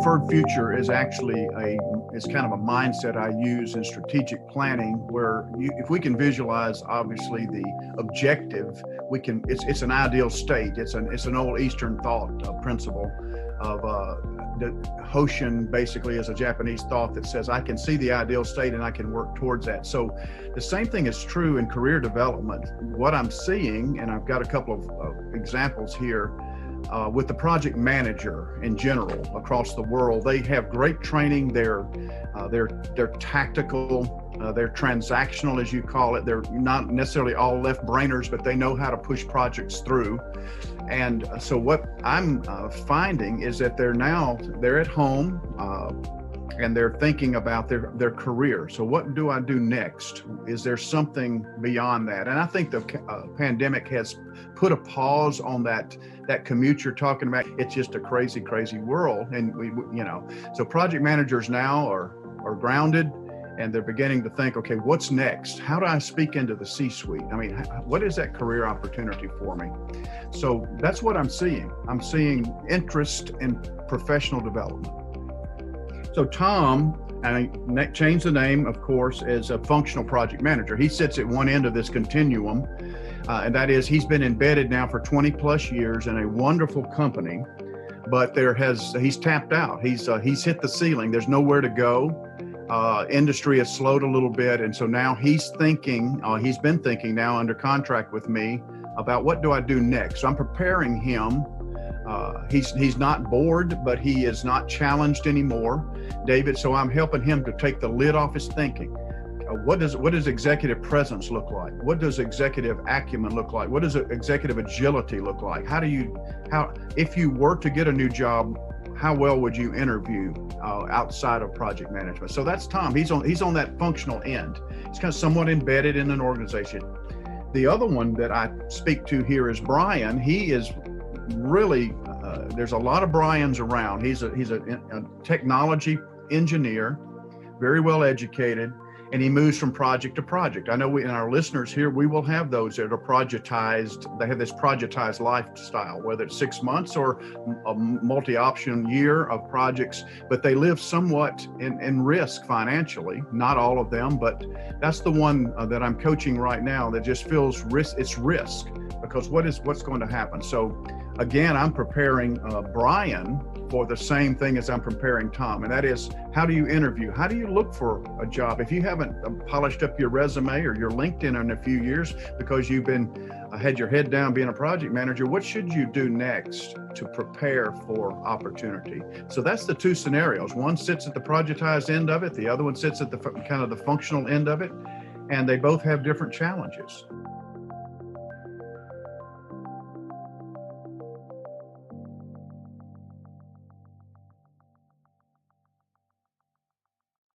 preferred future is actually it's kind of a mindset I use in strategic planning, where if we can visualize, obviously, the objective, it's an ideal state. It's an old Eastern thought principle of the Hoshin basically is a Japanese thought that says I can see the ideal state and I can work towards that. So the same thing is true in career development. What I'm seeing, and I've got a couple of examples here, with the project manager in general across the world, they have great training. They're tactical. They're transactional, as you call it. They're not necessarily all left-brainers, but they know how to push projects through. And so what I'm finding is that they're at home and they're thinking about their career. So what do I do next? Is there something beyond that? And I think the pandemic has put a pause on that commute you're talking about. It's just a crazy, crazy world. And so project managers now are grounded, and they're beginning to think, okay, what's next? How do I speak into the C-suite? I mean, what is that career opportunity for me? So that's what I'm seeing. I'm seeing interest in professional development. So Tom, and I changed the name, of course, as a functional project manager. He sits at one end of this continuum, and that is he's been embedded now for 20 plus years in a wonderful company, but he's tapped out. He's hit the ceiling. There's nowhere to go. Industry has slowed a little bit, and so now he's been thinking now under contract with me about what do I do next. So I'm preparing him. He's not bored, but he is not challenged anymore, David. So I'm helping him to take the lid off his thinking. What does executive presence look like? What does executive acumen look like? What does executive agility look like? If you were to get a new job, how well would you interview outside of project management? So that's Tom. He's on that functional end. He's kind of somewhat embedded in an organization. The other one that I speak to here is Brian. He is really there's a lot of Brians around. He's a technology engineer, very well educated, and he moves from project to project. I know in our listeners here, we will have those that are projectized. They have this projectized lifestyle, whether it's 6 months or a multi-option year of projects, but they live somewhat in risk financially. Not all of them, but that's the one that I'm coaching right now that just feels risk. It's risk because what's going to happen? So again, I'm preparing Brian for the same thing as I'm preparing Tom, and that is, how do you interview? How do you look for a job? If you haven't polished up your resume or your LinkedIn in a few years because you've had your head down being a project manager, what should you do next to prepare for opportunity? So that's the two scenarios. One sits at the projectized end of it, the other one sits at the kind of the functional end of it, and they both have different challenges.